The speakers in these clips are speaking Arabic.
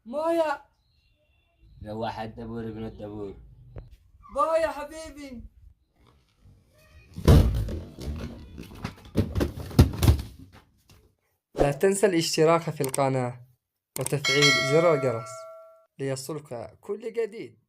مويا. روح الدبور ابن الدبور. بايا حبيبي. لا تنسى الاشتراك في القناة وتفعيل زر الجرس ليصلك كل جديد.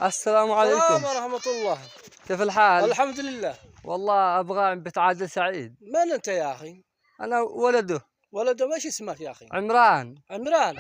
السلام عليكم. السلام ورحمة الله. كيف الحال؟ الحمد لله. والله أبغى بنت عادل سعيد. من أنت يا أخي؟ أنا ولده. ولده ايش اسمك يا أخي؟ عمران. عمران؟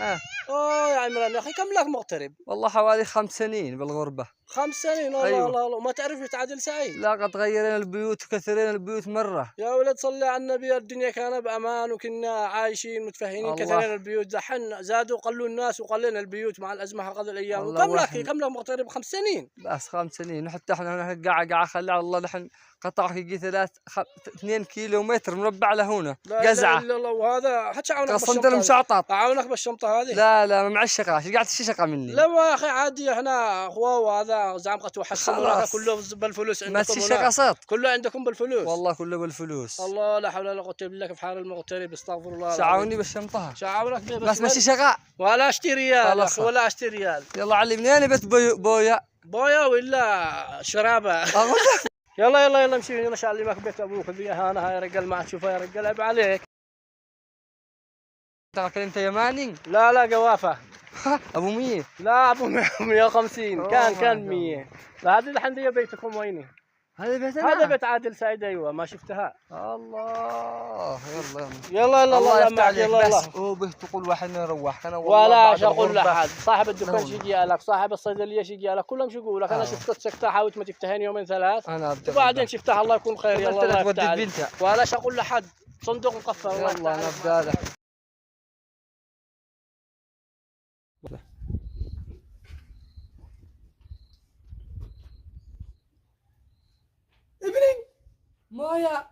أوه يا عمران يا أخي، كم لك مغترب؟ والله حوالي 5 سنين بالغربة. 5 سنين. الله أيوه. الله الله، ما تعرف بنت عادل سعيد؟ لا قد غيرنا البيوت وكثرنا البيوت مرة. يا ولد صلي على النبي، الدنيا كان بأمان وكنا عايشين متفهمين. الله. كثرنا البيوت، دحين زادوا قلوا الناس وقلنا البيوت مع الأزمة هذه الأيام. الله وكم لك واحد. كم لك مغترب؟ 5 سنين. بس 5 سنين، حتى احنا قاع خلي على الله. نحن قطع يجي 2 كيلو متر مربع لهنا لا قزعة. إله إلا الله. وهذا حتى عاونك قصندل بالشنطة هذه. مشعطط. أعاونك بالشنطة هذه؟ لا معشقة، ايش قاعد تشقى مني؟ لا يا اخي عادي، احنا اخوه، وهذا زعمقة وحسن خلاص. كله بالفلوس ما عندكم تشقى هناك. قصد. كله عندكم بالفلوس. والله كله بالفلوس. الله لا حول ولا قوة الا بالله. في حال المغترب، استغفر الله. شعاوني بالشنطة. شعاونك بيه بس ماشي شقاء. ولا اشتري ريال يا خلاص. اخي، ولا اشتري ريال. يلا علمني انا بيت بويا. بويا ولا شرابه. اقول لك. يلا امشي، يلا شعلمك بيت ابوك بيها. انا يا رجال ما تشوفها يا رجال، عيب عليك. انت يماني؟ لا قوافه. ابو 100. لا ابو 150. كان 100. الله. هذه الحمديه بيتكم ويني؟ هذا بيتنا. هذا بيت عادل سعيد. ايوه ما شفتها. الله. يلا الله يفتح عليك. يلا بس وبه تقول واحد نروح انا والله ولا بعد اقول الغربة. لحد. صاحب الدكان نوم. شي يجي لك، صاحب الصيدليه شي يجي لك، كلهم شو يقول لك. انا شفتك سكتة، حاولت ما تفتحين يومين 3 انا ابدا. وبعدين شفتها. الله يكون خير. يلا الله تودي يفتح عليك. بنتها. ولا اقول لحد. صندوق مقفل. الله يلا انا يفتح ابدا لك. ابني مويا.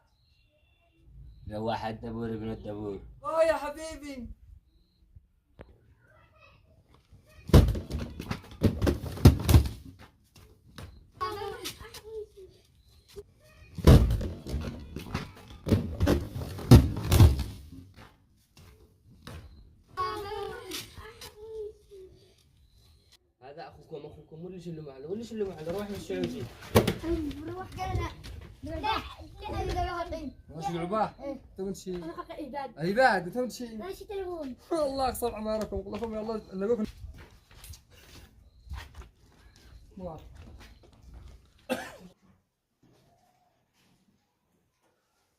روح الدبور ابن الدبور. مويا حبيبي. هذا اخوكم ولا شو اللي معنا روح للسعودي. روح قال لا وش العباه؟ تمشي. انا حق ايباد عباد تمشي. ماشي تليفون. الله يقصر عماركم. قل لكم يلا نلقوكم.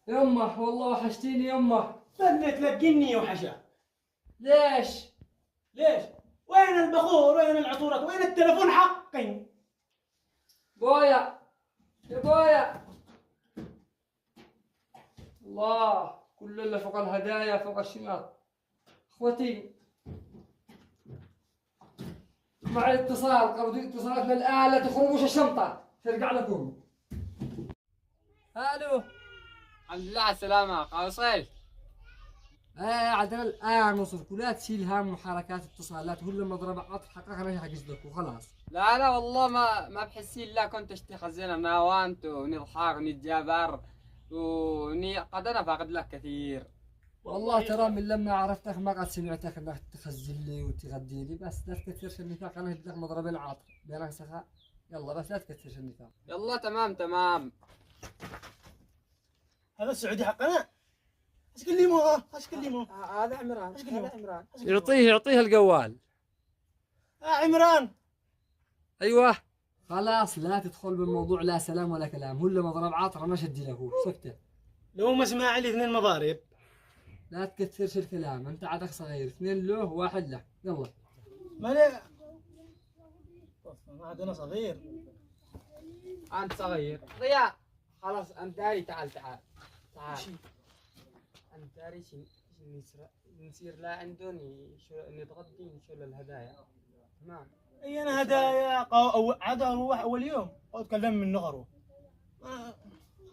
يمه والله وحشتيني يمه. استنى تلقيني وحشة. ليش؟ ليش؟ وين البخور؟ وين العطورات؟ وين التلفون حقي؟ بويا يا بويا. الله كل اللي فوق الهدايا فوق الشمال. اخوتي معي اتصال، قبضي اتصالات من الآلة تخرجوش الشنطة ترجع لكم. الو. الحمد لله على السلامة قاصي. عدنا الآن وصلت. لا تشيل هم محركات اتصالات، هو لما ضرب عطر حقك انا حجز لك وخلاص. لا والله ما بحسي الا كنت اشتي خزينة ناوانت ونضحك ونتجابر قد انا فاقد لك كثير. والله ترى من لما عرفتك ما قد سمعتك انك تخزن لي وتغدي لي. بس لا تكثرش النفاق، انا هدي لك مضرب العاطر بينك سخاء. يلا بس لا تكثرش النفاق. يلا تمام. هذا السعودي حقنا. ايش كلموه؟ هذا عمران. يعطيه الجوال. عمران. ايوه خلاص لا تدخل بالموضوع، لا سلام ولا كلام. هو اللي مضرب عاطر ما شدي له سكته. لو ما اسمع لي 2 مضارب. لا تكثرش الكلام، انت عادك صغير. 2 له 1 له. يلا ماني ما عاد انا صغير. انت صغير. ضياء خلاص انت داري. تعال انت داري نصير لا عندوني شو نتغدي نشيل الهدايا. تمام. اي انا هدايا عاد اروح اول يوم اتكلم من نغره.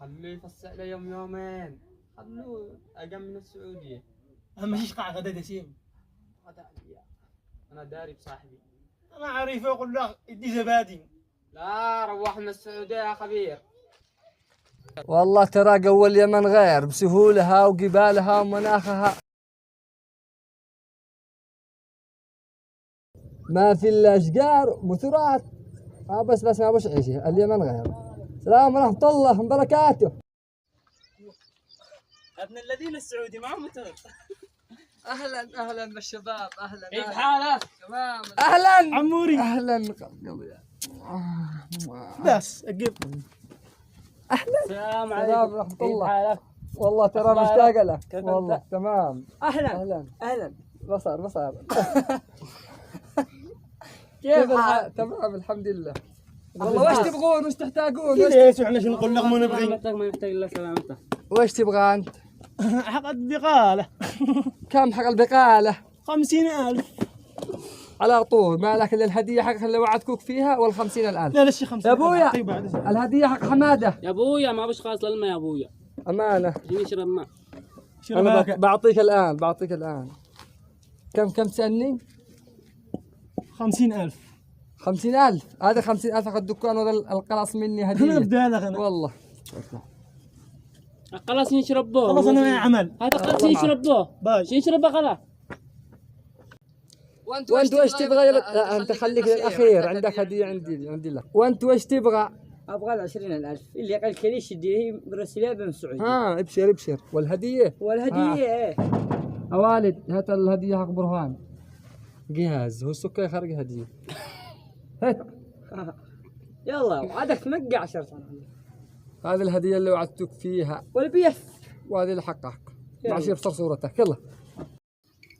خلوه يفسح له يوم يومين، خلوه اقل من السعوديه. اهم شيء قاع غدا دسيم. غدا انا داري بصاحبي. انا عارفه اقول له ادي زبادي. لا روح من السعوديه يا خبير. والله ترى جو اليمن غير بسهولها وجبالها ومناخها، ما في الا اشجار مثرات. بس ما بوش عيشه، اليمن غير. السلام ورحمة الله وبركاته. ابن الذين السعودي ما متر. اهلا بالشباب، اهلا. كيف حالك؟ تمام. اهلا عموري. اهلا. بس اجيب. السلام عليكم ورحمة الله. حالك؟ والله ترى مشتاق لك. كيف والله أنت؟ تمام. اهلا اهلا. بصر. كيف الحال؟ تمام الحمد لله. والله وش تبغون وش تحتاجون؟ ليش احنا شو نقول لك مو نبغي؟ سلامتك، ما يحتاج الا سلامتك. وش تبغى انت؟ حق البقاله كم حق البقالة؟ 50,000. على طول ما لك الا الهدية حقك اللي وعدتوك فيها وال50,000. لا شي 50. يا ابويا الهدية حق حمادة. يا ابويا ما بش خاص للماء يا ابويا. أمانة. جيني اشرب ماء. أنا بعطيك الآن. كم تسألني؟ 50,000. 50,000. هذا 50,000 حق الدكان وهذا القلاص مني انا هدية. بدي انا والله. خلاص نشرب به. خلاص انا معي عمل. هذا خلاص نشرب به. باي. شو نشرب خلاص. وانت وش تبغى؟ لا انت خليك للاخير، عندك هديه عندي لك. وانت وش تبغى؟ ابغى 20,000 اللي قال كليش يديه برسليه بن سعودي. ابشر. والهديه والهديه والد هات الهديه حق برهان. جهاز هو السكر خارج هديه. هات يلا عادك مقع 10 سنة. هذه الهديه اللي وعدتك فيها، والبيف وهذه اللي حقك. بعد يبصر صورتك. يلا.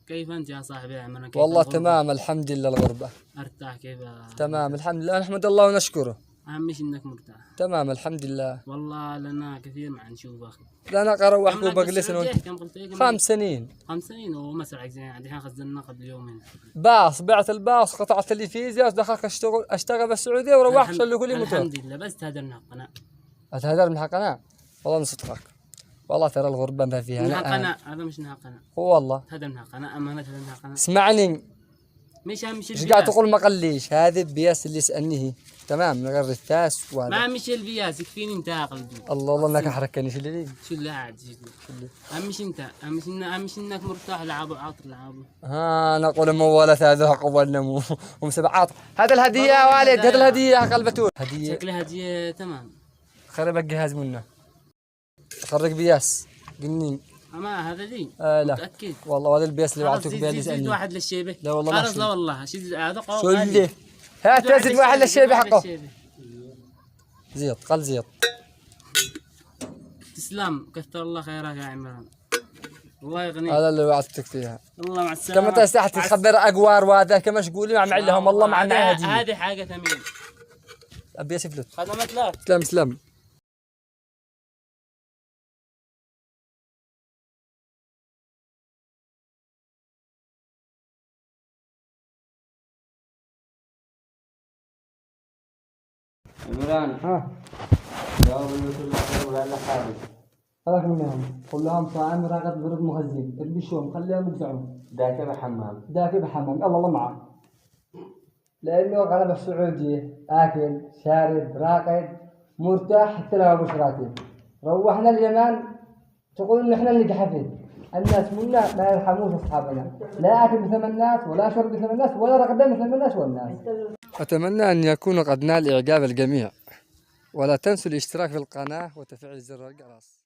كيف انت يا صاحبي عمرنا؟ والله تمام الحمد لله. الغربه ارتاح كيف؟ تمام الحمد لله، نحمد الله ونشكره. اهم شيء انك مرتاح. تمام الحمد لله. والله لنا كثير ما نشوف اخي. لا انا اروح عمرك وبجلس بالسعودية كم قلت لي؟ 5 سنين. 5 سنين ومسرعك زين. الحين خزنا قبل يومين. باص بعت الباص، قطعت لي فيزا، ودخلت اشتغل بالسعوديه وروحت شلوا لي موتور. الحمد لله. بس تهدرنا حقنا. اتهدر من حقنا؟ والله نصدقك. والله ترى الغربه ما فيها من نعم. حقنا. هذا مش من حقنا. والله هذا من حقنا. امانه هذا من حقنا. اسمعني، مش اهم شيء ايش البياس. قاعد تقول؟ ما قليش هذه بياس اللي يسالني هي تمام من غير الثاس وهذا. ما اهم شيء البياس يكفيني انت يا قلبي. الله انك احركني شو اللي شو اللي قاعد اهم شيء انت. اهم شيء انك مرتاح. لعابه عاطر لعابه. انا اقول مولت هذا قولنا ومسبعات. هذا الهديه يا والد، هذا الهديه يا قلبتون. هديه شكلها هديه تمام. خرب الجهاز منه. خرج بياس قنين. اما هذا دي لا متاكد والله هذا البياس اللي وعدتك بيه اللي زيد يسالني. واحد للشيبه. لا والله ما خلاص لا والله شيء هذا شو قوي. اللي هات زيد واحد للشيبه حقه. زيط قل زيط. تسلم كثر الله خيرك يا عمران. الله يغنيك. هذا اللي وعدتك فيها. الله مع السلامه. كما تستحت تخبر اقوار وهذا كما مشغولين مع لهم والله معنا هديه. هذه حاجه ثمين. ابي اسفلت. خدمت لك. سلام. عمران جاوب الوصول ولا لا خارج. هذاك منهم كلهم صائم راقد برد مخزين تلبشهم خليهم يقزعون. ذاك بحمام. ذاك بحمام الله معه. لانه غلب السعوديه اكل شارب راقد مرتاح حتى لو ابو شراتين. روحنا اليمن تقول ان احنا اللي قحفين. الناس منا ما يرحموش اصحابنا، لا اكل مثل الناس ولا شرب مثل الناس ولا رقد مثل الناس والناس. اتمنى ان يكون قد نال اعجاب الجميع، ولا تنسوا الاشتراك في القناه وتفعيل زر الجرس.